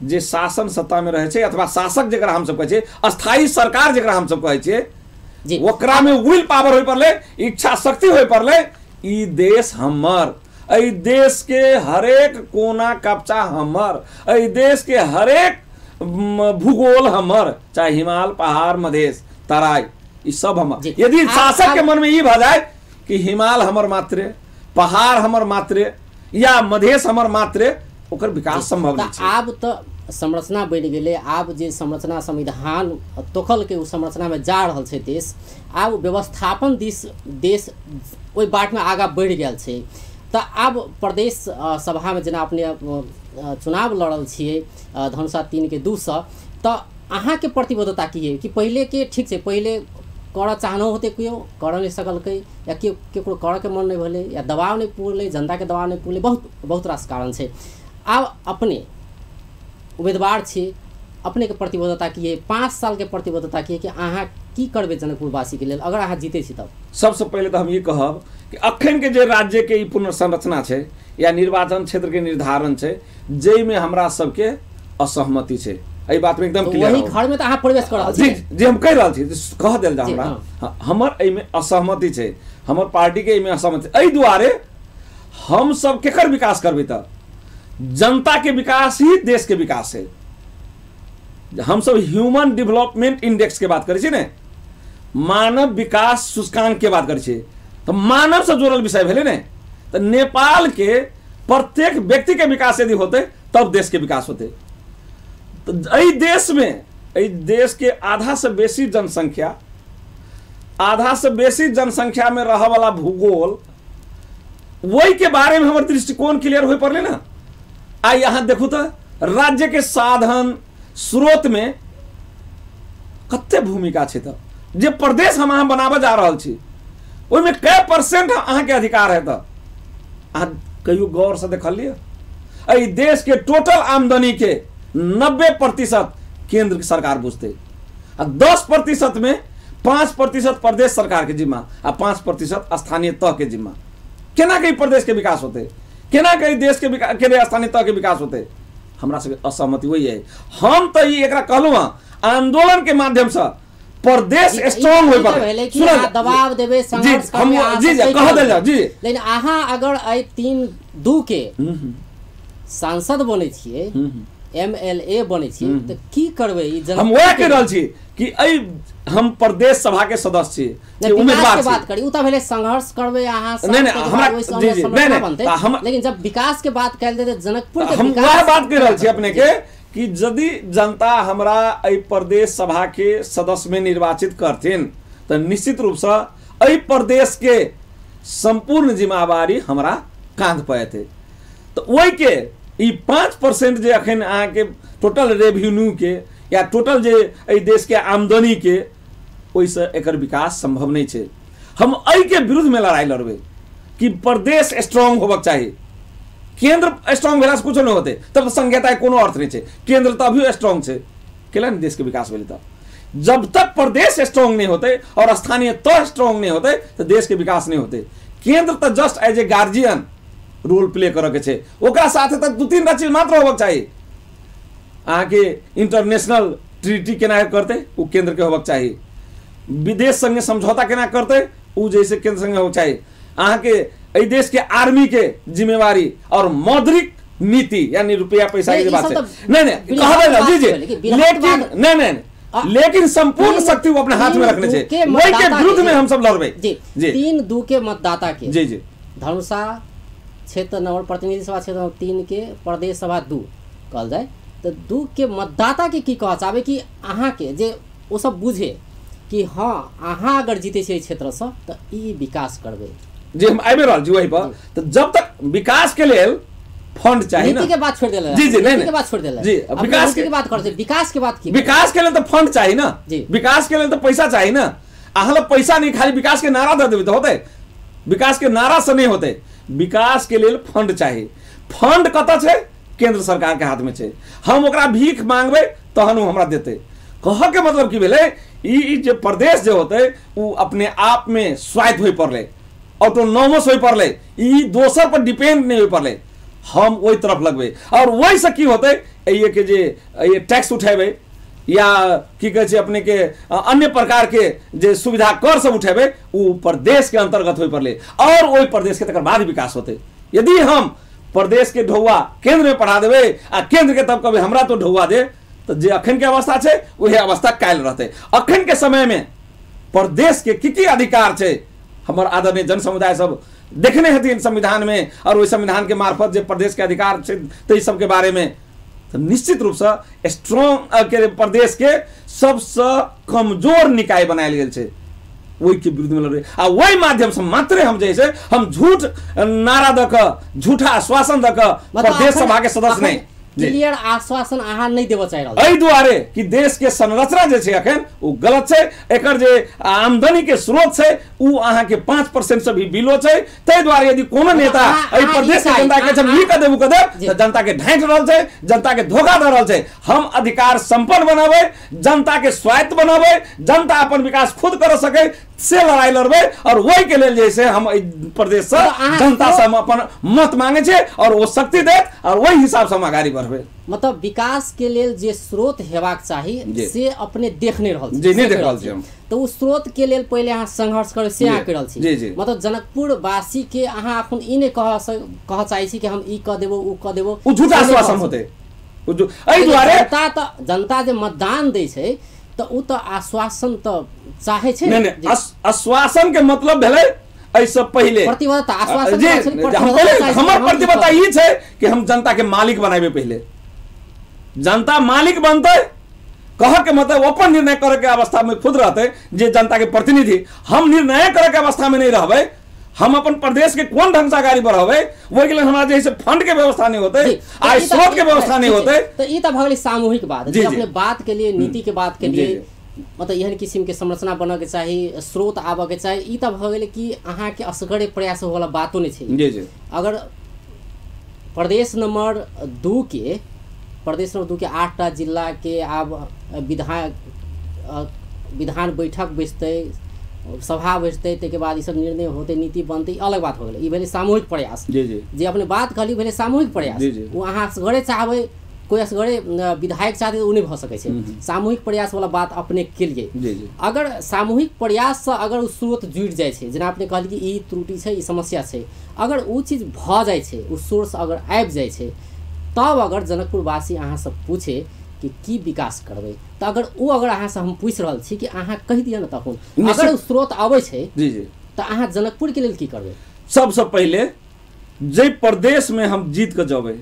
जे शासन सत्ता में रहे छे अथवा शासक जेकरा हम सब कहै छे, अस्थायी सरकार जेकरा हम सब कहै छे, ओकरा में विल पावर होय पड़ले, इच्छा शक्ति होय पड़ले। ई देश हमर, एहि देश के हरेक कोना कपचा हमर, एहि देश के हरेक भूगोल हमर, चाहे हिमाल पहाड़ मधेश तराई ई सब हमर। यदि शासक के मन में ई भ जाए कि हिमाल हमर मात्र, पहाड़ हमर मात्र या मधेश हमर मात्र, ओकर विकास संभव नहीं है। आब तो संरचना बन गए, आब जे संरचना संविधान तोखल के उस संरचना में जा रहल छे देश, आब व्यवस्थापन दिस देश ओहि बाट में आगा बढ़ गया छे। तो आब प्रदेश सभा में जेना अपने चुनाव लड़ल छिए धनुषा 3 के 200, तो अहाँ के प्रतिबद्धता की है कि पहले के ठीक से पहले कर चाहनो होते क्यों कर नहीं सकल या केकरो कर के मन नहीं भले या दबाव नहीं पुरले, जनता के दबाव नहीं पुरले, बहुत रास कारण छे। आब अपने उम्मीदवार छे, अपने के प्रतिबद्धता की है, 5 साल के प्रतिबद्धता की है कि अहाँ की करबे जनकपुरवासी के लिए अगर अहाँ जीते छी तब? सबसे पहले तो हम ये कहब कि अखन के जे राज्य के पुनर्संरचना छे या निर्वाचन क्षेत्र के निर्धारण छे, जै में हमरा सबके असहमति छे। एहि बात में एकदम क्लियर वही घर में तो अहाँ प्रवेश कर रहल छी। जी हम कह रहल छी, कह देल जा हमरा हमर एहि में असहमति छे, हमर पार्टी के एहि में असहमति। एहि दुआरे हम सब केकर विकास करबे त जनता के विकास ही देश के विकास है। हम सब ह्यूमन डेवलपमेंट इंडेक्स के बात करे छी ने, मानव विकास सूचकांक के बात करे छी, तो मानव से जुड़ल विषय भेले ने। तो नेपाल के प्रत्येक व्यक्ति के विकास यदि होते तब देश के विकास होते। तो एहि देश में, एहि देश के आधा से बेसी जनसंख्या में रह वाला भूगोल, वही के बारे में हमारे दृष्टिकोण क्लियर हो पड़ले ना। आ यहाँ देखू तो राज्य के साधन स्रोत में कते भूमिका छे। तो जे प्रदेश हम अहाँ बनाबे जा रहल छी ओहिमे कै % अहाँ के अधिकार है? तो अहाँ कहियो गौर से देख लिया, एहि देश के टोटल आमदनी के 90% केंद्र सरकार बुझते, 10% में 5% प्रदेश सरकार के जिम्मा आ 5% स्थानीय तह के जिम्मा। केना कई प्रदेश के विकास होते, केना कई देश के विकास के स्थानीय तह के विकास होते? हमरा सबके असहमति वही है। हम तो ये एकरा कहलू आंदोलन के माध्यम से प्रदेश स्ट्रांग होय पर सुना दबाव देबे, संघर्ष करबे, जी कह दे जा जी। लेकिन अहाँ अगर आई 3-2 के सांसद बने छिए, MLA बने छिए, तो की करबे? हम वह कह रहल छी कि हम प्रदेश सभा के सदस्य छी, उम्मीदवार बात करी उ त भेले संघर्ष करबे अहाँ। नहीं हमरा नहीं, लेकिन जब विकास के बात कल देते जनकपुर के हम वह बात कह रहल छी अपने के कि यदि जनता हमरा एहि प्रदेश सभा के सदस्य में निर्वाचित करथिन तो निश्चित रूप से एहि प्रदेश के संपूर्ण जिम्मेवारी हमरा कांध पे थे। तो वही के ई 5% जे अखन अहाँ के टोटल रेवेन्यू के या टोटल जे एहि देश के आमदनी के, ओइसे एकर विकास संभव नहीं छे। हम एहि के विरुद्ध में लड़ाई लड़बे कि प्रदेश स्ट्रांग होबक चाहिए, केंद्र स्ट्रांग भेला से कुछ नहीं होते, तब तो संघीयता के कोनो अर्थ नहीं छे। केंद्र तो अभी स्ट्रांग छे, केला देश के विकास भेले। तब जब तक प्रदेश स्ट्रांग नहीं होते और स्थानीय तह स्ट्रांग नहीं होते तो देश के विकास नहीं होते। केंद्र तो just as a guardian role play करे के छै। ओकरा साथे तक 2-3 चीज मात्र होबक चाहिए। अहाँ के इंटरनेशनल ट्रीटी केना करते वो केंद्र के होबक चाहिए। विदेश संगे समझौता केना करते वो जैसे केंद्र संगे होबक चाहिए। अहाँ के एहि देश के आर्मी के जिम्मेवारी और मौद्रिक नीति यानी रुपया पैसा की बात है नहीं कहबे ना जी लेकिन नहीं लेकिन संपूर्ण शक्ति वो अपने हाथ में रखने चाहिए। वही के विरुद्ध में हम सब लड़बे जी 3-2 के मतदाता के जी जी धनुषा क्षेत्र नंबर प्रतिनिधि सभा क्षेत्र नंबर 3 के प्रदेश सभा 2 कहल जाए तो 2 के मतदाता के की कह चाहबे कि अहाँ के जे वो सब बुझे कि हाँ अहाँ अगर जीते छे क्षेत्र से तो ई विकास करबे जी हम आबे रहल जी वही पर। तो जब तक विकास के लिए फंड चाहिए ना नीति के बात छोड़ देला जी जी नहीं के बात छोड़ देला जी विकास की बात करते विकास के बात की विकास के लिए तो फंड चाहिए ना जी विकास के लिए तो पैसा चाहिए ना। अहाँ पैसा नहीं खाली विकास के नारा दे देबे तो होते विकास के नारा से नहीं होते। विकास के लिए फंड चाहिए। फंड कत छे केंद्र सरकार के हाथ में छे। हम ओकरा भीख मांगबे तहन हमरा देते। कह के मतलब की भेले ई जे प्रदेश जे होते वो अपने आप में स्वायत्त होई पड़ले ऑटोनोमस होई पड़ले ई दोसर पर डिपेंड नहीं होई पड़ले। हम वही तरफ लगबे और वही से की होते ये के जे ये टैक्स उठेबे या की कहे छे अपने के अन्य प्रकार के जे सुविधा कर सब उठेबे वो प्रदेश के अंतर्गत होई पड़ले और वही प्रदेश के तकर बाद विकास होते। यदि हम प्रदेश के ढौआ केंद्र में पढ़ा देबे आ केंद्र के तब कभी हमरा तो ढौआ दे तो जे अखन के अवस्था छे वही अवस्था कायल रहते। अखन के समय में प्रदेश के की अधिकार छे हमर आदरणीय जन समुदाय सब देखने हथिन संविधान में और वही संविधान के मार्फत जे प्रदेश के अधिकार छे तो इस सब के बारे में तो निश्चित रूप से स्ट्रॉन्ग के प्रदेश के सबसे कमजोर निकाय बनायल गेल छे वही के विरुद्ध में लड़ रहे आ वही माध्यम से मात्र हम जैसे हम झूठ नारा दक झूठा आश्वासन दक प्रदेश सभा के सदस्य नहीं क्लियर आश्वासन अहाँ नहीं देबो चाहि रहल एहि दुआरे कि देश के संरचना जे छै अखन वो गलत छै। एकर जे आमदनी के स्रोत छै उ अहाँ के 5% से भी बिलो छै। तै दुआरे यदि कोनो नेता एहि प्रदेश के जनता के हम ई क देबू क देब त जनता के ढांट रहल छै जनता के धोखा द रहल छै। हम अधिकार संपन्न बनाबे जनता के स्वायत्त बनाबे जनता अपन विकास खुद कर सके से लड़ाई लड़बे और वही के लिए जैसे हम प्रदेश से जनता से हम अपन मत मांगे छे और वो शक्ति दे और वही हिसाब से हम आगाड़ी बढ़बे। मतलब विकास के लिए जे स्रोत हेबाक चाहिए से अपने देखने रहल जी नहीं देख रहल छी हम तो उस स्रोत के लिए पहले अहाँ संघर्ष करे से अहाँ करल छी जी जी मतलब जनकपुर वासी के अहाँ अपन ई ने कह चाहै छी कि हम ई क देबो उ क देबो उ झूठा आश्वासन होते एहि दुआरे जनता जे मतदान दै छै तो उ तो आश्वासन तो चाहे छे नहीं आश्वासन के मतलब भेले ऐसे पहले प्रतिबद्धता आश्वासन जी हमर प्रतिबद्धता ई छै कि हम जनता के मालिक बनाबे। पहले जनता मालिक बनते कह के मतलब अपन निर्णय करे के अवस्था में खुद रहते जे जनता के प्रतिनिधि हम निर्णय करे के अवस्था में नहीं रहबे। हम अपन प्रदेश के कौन ढंग से आगाड़ी बढ़ावे वही के लिए हमारा जैसे फंड के व्यवस्था नहीं होते आई स्रोत के व्यवस्था नहीं होते तो ई त भगली सामूहिक बात है अपने बात के लिए नीति के बात के लिए मतलब एहन किस्म के संरचना बन के चाहिए स्रोत आबे के चाहिए ई त भगले कि अहाँ के असगरे प्रयास वाला बातो नहीं छै जी जी। अगर प्रदेश नंबर 2 के 8टा जिला के आब विधान बैठक बैठते सभा बैठते के बाद सब निर्णय होते नीति बनते अलग बात हो गई। ई भेले सामूहिक प्रयास जी जी जे अपने बात कहली भेले सामूहिक प्रयास वो अहाँ असगरे चाहबे कोई असगरे विधायक चाहते उ नहीं भ सकै छै। सामूहिक प्रयास वाला बात अपने के लिए अगर सामूहिक प्रयास से अगर उ स्रोत जुड़ जाय छै जेना अपने कहली कि ई त्रुटि छै ई समस्या छै अगर उ चीज भ जाय छै उ सोर्स अगर आबि जाय छै तब अगर जनकपुर वासी अहाँ से पूछे कि की विकास करबे तो अगर अहाँ से हम पूछ रहल छी कि अहाँ कहि दिया न तखन अगर उ स्रोत आबै छै जी जी तो अहाँ जनकपुर के लिए की करबे। सबसे पहले जे प्रदेश में हम जीत के जबे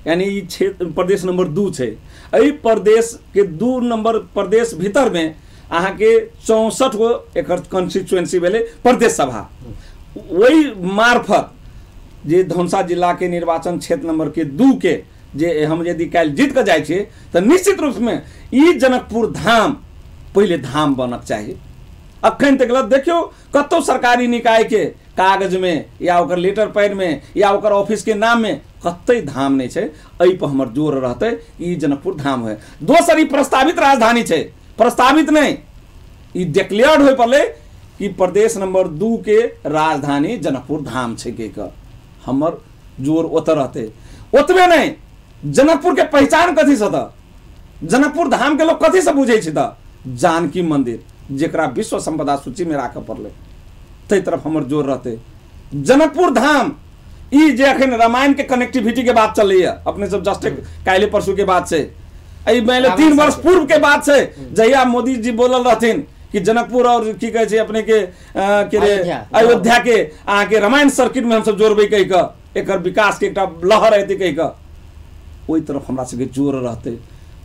यानी ई क्षेत्र प्रदेश नंबर 2 छै एहि प्रदेश के 2 नंबर प्रदेश भीतर में अहाँ के 64 गो एकर कॉन्स्टिट्यूएंसी भेले प्रदेश सभा वही मार्फत जे धनुषा जिला के निर्वाचन क्षेत्र नंबर के 2 के जे हम यदि काल जीत के जाय छे तो निश्चित रूप में ई जनकपुर धाम पहले धाम बनक चाहिए। अखन तक देखियो कतो सरकारी निकाय के कागज में या ओकर लेटर पैड में या ओकर ऑफिस के नाम में कतई धाम नहीं छे। एहि पर हमर जोर रहते ई जनकपुर धाम है। दोसर ई प्रस्तावित राजधानी छे प्रस्तावित नहीं ई डिक्लेयर्ड होय पड़ले कि प्रदेश नंबर 2 के राजधानी जनकपुर धाम छे के हमर जोर ओतऽ रहते। ओतबे नहीं, जनकपुर के पहचान कथी से था, जनकपुर धाम के लोग कथी से बुझे छी था, जानकी मंदिर जेकरा विश्व संपदा सूची में राखे पड़ले, तै तरफ हमर जोर रहते। जनकपुर धाम ई जे अखन रामायण के कनेक्टिविटी के बात चल रही है, अपने सब जस्ट काल्हि परसू के बाद से, आई पहले 3 वर्ष पूर्व के बाद से, जहिया मोदी जी बोलल रहथिन कि जनकपुर और की कहे छै अपने के अयोध्या के अहाँ के रामायण सर्किट में हम सब जोड़बै कहि क, एकर विकास के एकटा लहर हेतै कहि क, ओई तरफ हमरा सबके जोर रहते।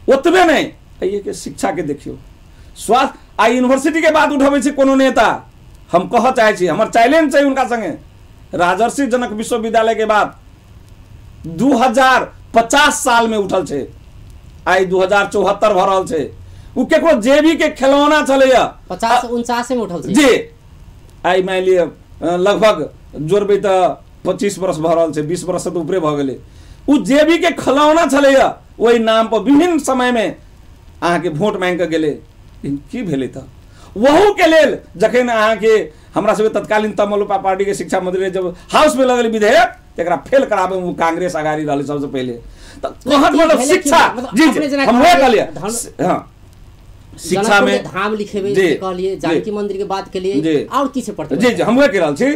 ओतबे नहीं, ये के शिक्षा के देखियो, स्वास्थ्य आ यूनिवर्सिटी के बात उठाबै छै कोनो नेता, हम कह चाहे छी, हमर चैलेंज छै उनका संगे, राजर्षि जनक विश्वविद्यालय के बाद 2050 साल में उठल छे, आई 2074 भ रहल छे, उ केकरो जेबी के खिलौना चलैया 50-49 में उठल छे जी, आई मान लिय लगभग जोड़बै त 25 वर्ष भ रहल छे, 20 वर्ष से तो ऊपरे भ गेलै, उ जेबी के खिलौना चलैया, ओहि नाम पर विभिन्न समय में अहाँ के वोट मांग के गेलै, की भेलै त वहू के लेल जखन अहाँ के हमरा सब तत्कालीन तमलुपा पार्टी के शिक्षा मंत्री जब हाउस में लगल विधेयक, तेकरा फेल कराबे में कांग्रेस आगाड़ी रहले सबसे पहले। त कहत मतलब शिक्षा जी हम वह कहलिए, हां शिक्षा में धाम लिखेबे कहलिए, जानकी मंदिर के बात के लिए और की से पड़ते जी हम वह कह रहल छी,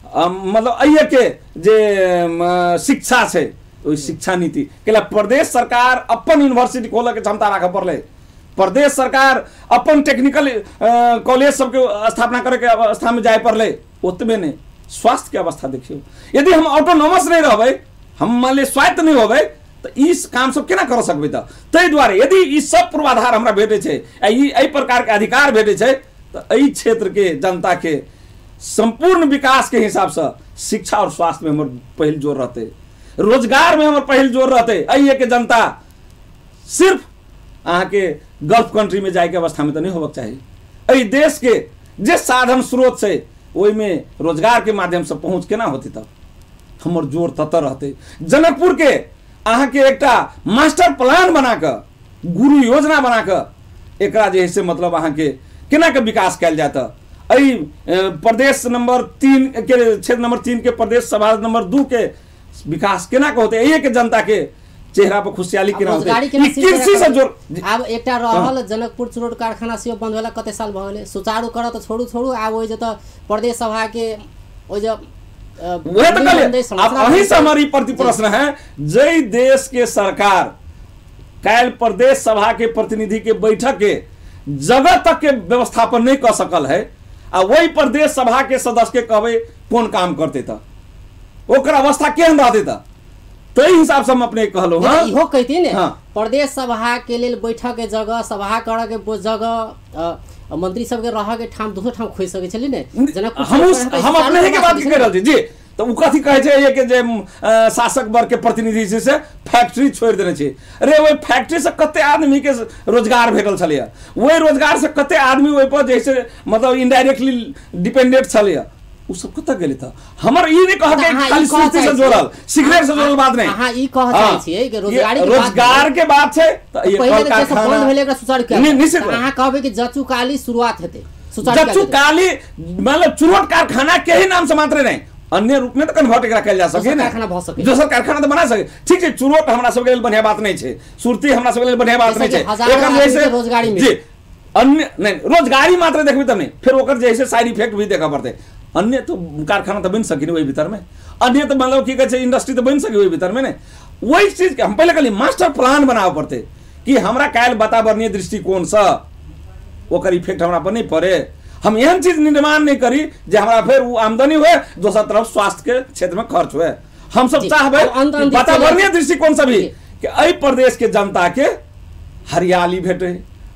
मतलब अइए के जे शिक्षा छै, ओइ शिक्षा नीति केला प्रदेश सरकार अपन यूनिवर्सिटी खोले के क्षमता राखे पड़ले, प्रदेश सरकार अपन टेक्निकल कॉलेज सबके स्थापना करे के अवस्था में जाए पड़ले, ओतबे नहीं स्वास्थ्य के अवस्था देखियो, यदि हम ऑटोनोमस नहीं रहबै, हम मान ली स्वायत्त नहीं होबै, तो इस काम सब केना कर सकबै? तै दुआरे यदि ई सब पूर्वाधार हमरा भेटे छै, एहि प्रकार के अधिकार भेटे छै, तो एहि क्षेत्र के जनता के संपूर्ण विकास के हिसाब से शिक्षा और स्वास्थ्य में हमर पहल जोर रहते, रोजगार में हमर पहल जोर रहते। अइए के जनता सिर्फ अहाँ के गल्फ कंट्री में जाए के अवस्था में तो नहीं होबक चाहिए, एहि देश के जे साधन स्रोत छै ओहि में रोजगार के माध्यम से पहुंच केना होती, तब हमर जोर तत रहते। जनकपुर के अहाँ के एकटा मास्टर प्लान बना के, गुरु योजना बना के एकरा जे है से मतलब अहाँ के केना के विकास कैल जाता, एहि प्रदेश नंबर 3 के क्षेत्र नंबर 3 के प्रदेश सभा नंबर 2 के विकास केना के होते, एहि के जनता के चेहरा पर खुशहाली केना होते, कृषि से जोड़। अब एकटा रहल जनकपुर चुरोट कारखाना से बंद भेला कते साल भ गेलै, सुचारू करत त छोड़ू आब ओइ जे त प्रदेश सभा के ओइ जे वह तो कहलिए, अब अहीं से हमारी प्रति प्रश्न है, जय देश के सरकार काल प्रदेश सभा के प्रतिनिधि के बैठक के जगह तक के व्यवस्थापन नहीं कर सकल है, आ वही प्रदेश सभा के सदस्य के कहबे कौन काम करते था, ओकर अवस्था केहन रहते था, तो इस हिसाब से हम अपने कहलो हां इहो कहती ने प्रदेश सभा के लेल बैठक के जगह, सभा करे के जगह, मंत्री सब के रह के ठाम दोसर ठाम खोज सके छली ने, हम अपने ही के बात कर रहल छी जी। तो उ कथी कहे छै ये के जे शासक वर्ग के प्रतिनिधि से फैक्ट्री छोड़ देने छै, अरे ओइ फैक्ट्री से कते आदमी के रोजगार भेटल छलिया, ओइ रोजगार से कते आदमी ओइ पर जैसे मतलब इनडायरेक्टली डिपेंडेंट छलिया, उ सब कत गेलै त हमर ई नहीं कह के खाली सूती से जोड़ल, सिगरेट से जोड़ल बात नहीं। हां ई कह चाहै छियै कि रोजगार के बात छै, त ये कल कारखाना बंद भेले एकरा सुचारू किया निश्चित अहाँ कहबै कि जचुकाली शुरुआत हेतै, सुचारू जचुकाली मतलब चुरोट कारखाना के ही नाम से मात्र नहीं, अन्य रूप में तो कन्वर्ट एकरा कैल जा सके ना, कारखाना भ सके, दोसर कारखाना तो बना सके, ठीक छै। चुरोट हमरा सब के लेल बढ़िया बात नहीं छै, सुरती हमरा सब के लेल बढ़िया बात नहीं छै, एकर जैसे रोजगारी में जी अन्य नहीं रोजगारी मात्र देखबी तब नहीं, फिर ओकर जैसे साइड इफेक्ट भी देखा पड़ते। अन्य तो कारखाना तो बन सकी वही भीतर में, अन्य तो मतलब की कहे इंडस्ट्री तो बन सके वही भीतर में, वही चीज के हम पहले कहली मास्टर प्लान बनावे पड़ते कि हमरा काल वातावरणीय दृष्टिकोण से ओकर इफेक्ट हमरा पर नहीं पड़े, हम एहन चीज निर्माण नहीं करी जे हमरा फिर वो आमदनी हुए, दोसर तरफ स्वास्थ्य के क्षेत्र में खर्च हुए। हम सब चाहबे वातावरणीय दृष्टिकोण से भी कि एहि प्रदेश के जनता के हरियाली भेटे,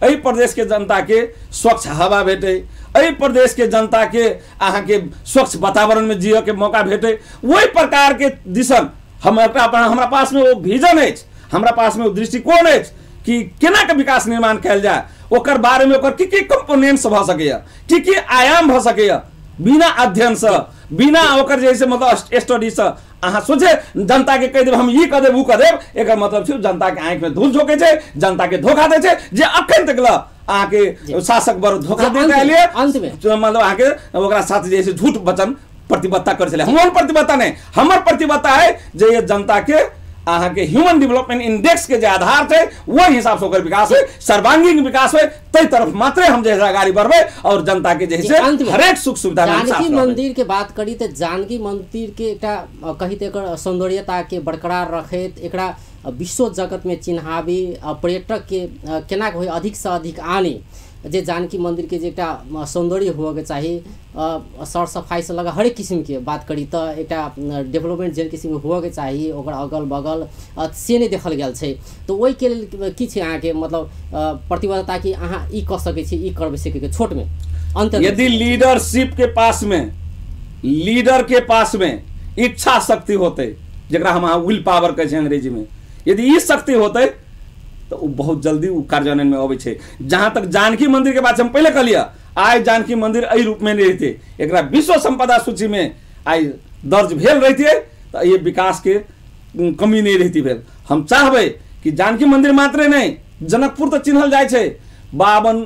एहि प्रदेश के जनता के स्वच्छ हवा भेटे, एहि प्रदेश के जनता के अहाँ के स्वच्छ वातावरण में जिये के मौका भेटे, वही प्रकार के दिशन हमरा पास में वो विजन है, हमरा पास में वो दृष्टिकोण है कि केना के विकास निर्माण कैल जाए, ओकर बारे में ओकर की कंपोनेंट्स भ सकेया, की आयाम भ सकेया, बिना अध्ययन से बिना ओकर जैसे मतलब स्टडी से अहाँ सोचे जनता के कह देब हम ई कह देब उ कह देब, एकर मतलब छै जनता के आंख में धूल झोंके छै, जनता के धोखा दे छै, जे अखन तक अहाँ के शासक वर्ग धोखा दे लिए अंत में मतलब अहाँ के ओकरा साथ जैसे झूठ वचन प्रतिबद्धता कर चले। हमर प्रतिबद्धता नहीं, हमर प्रतिबद्धता है जे ये जनता के अहाँ के ह्यूमन डेवलपमेंट इंडेक्स के जो आधार थे वो हिसाब से विकास है, सर्वांगीण विकास है, तई तरफ मात्रे हम जैसे आगाड़ी बढ़बे और जनता के जैसे हरेक सुख सुविधा जानकी मंदिर के बात करी तो जानकी मंदिर के एकटा कही तो एकर सौंदर्यता के बरकरार रखैत एकरा विश्व जगत में चिन्हाबी पर्यटक के केना होय अधिक से अधिक आने जे जानकी मंदिर के जे एकटा सौंदर्य होके चाहिए सर सफाई से लगा हरेक किस्म के बात करी तो एकटा डेवलपमेंट जेन किस्म के होके चाहिए ओकर अगल बगल से नहीं देखल गेल छै। तो ओहि के लेल की छै अहाँ के मतलब प्रतिबद्धता कि अहाँ ई कह सकै छी, ई करबे सकै के छोट में अंत यदि लीडरशिप के पास में, लीडर के पास में इच्छा शक्ति होते जरा हम विल पावर कहै छै अंग्रेजी में, यदि ई शक्ति होते तो बहुत जल्दी कार्यान्वयन में अबै छै। जहां तक जानकी मंदिर के बात हम पहले कहलिए, आज जानकी मंदिर एहि रूप में नहीं रहते, एकरा विश्व संपदा सूची में आज दर्ज भेल रहते तो ये विकास के कमी नहीं रहती भेल। हम चाहबे कि जानकी मंदिर मात्रे नहीं, जनकपुर तो चिन्हल जाय छै, 52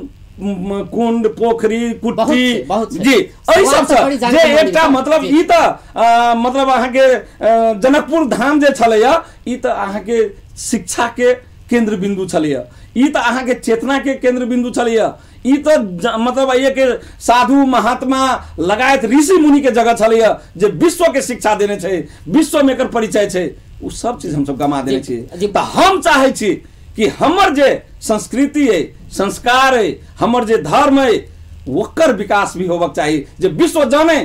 कुंड पोखरी कुट्टी जी एहि सब जे एकटा मतलब ई तो मतलब अहाँ के जनकपुर धाम जे छलैया ई तो अहाँ के शिक्षा के केंद्र बिंदु छलैया, ई तो अहाँ के चेतना के केंद्र बिंदु छलैया, ई तो मतलब ये के साधु महात्मा लगायत ऋषि मुनि के जगह छलैया जे विश्व के शिक्षा देने छै, विश्व में एकर परिचय छै, उ सब चीज हम सब गमा देने छी। तो हम चाहे छी कि हमर जे संस्कृति है, संस्कार है, हमर जे धर्म है ओकर विकास भी होबक चाहिए, जे विश्व जाने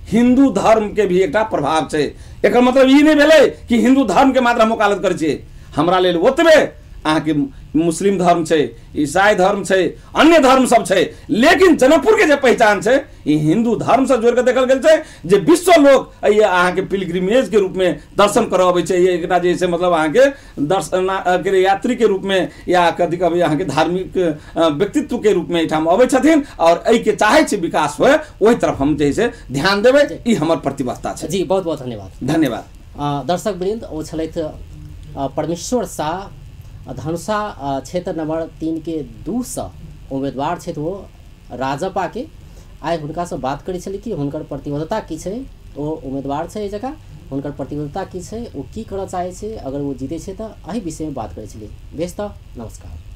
हिंदू धर्म के भी एकटा प्रभाव छै। एकर मतलब ई नहीं भेलै कि हिंदू धर्म के मात्र हम वकालत करै छियै, हमरा लेल ओतबे अहाँ के मुस्लिम धर्म छै, ईसाई धर्म छै, अन्य धर्म सब छै, लेकिन जनकपुर के जे पहचान छै ई हिंदू धर्म से जोड़ के देखल गेल छै जे विश्व लोग ये अहाँ के पिलग्रिमेज के रूप में दर्शन करऽ अबै छै, ये एकटा जैसे मतलब अहाँ के दर्शन के यात्री के रूप में या कथी कहबै अहाँ के धार्मिक व्यक्तित्व के रूप में एठाम अबै छथिन और एहि के चाहे छै विकास होय, ओहि तरफ हम जैसे ध्यान देबै, ई हमर प्रतिबद्धता छै। जी बहुत बहुत धन्यवाद। धन्यवाद। दर्शक वृंद ओ छलैथ परमेश्वर शाह धनुषा क्षेत्र नंबर 3 के 200 उम्मीदवार छथि वो राजपा के। आइ हुनका से बात करै छली कि हुनकर प्रतिबद्धता की छै, ओ उम्मीदवार छै एहि जगह, हुनकर प्रतिबद्धता की छै, ओ की करऽ चाहै छै, अगर वो जीते छै तऽ एहि विषय में बात करै छली। बेस तऽ नमस्कार।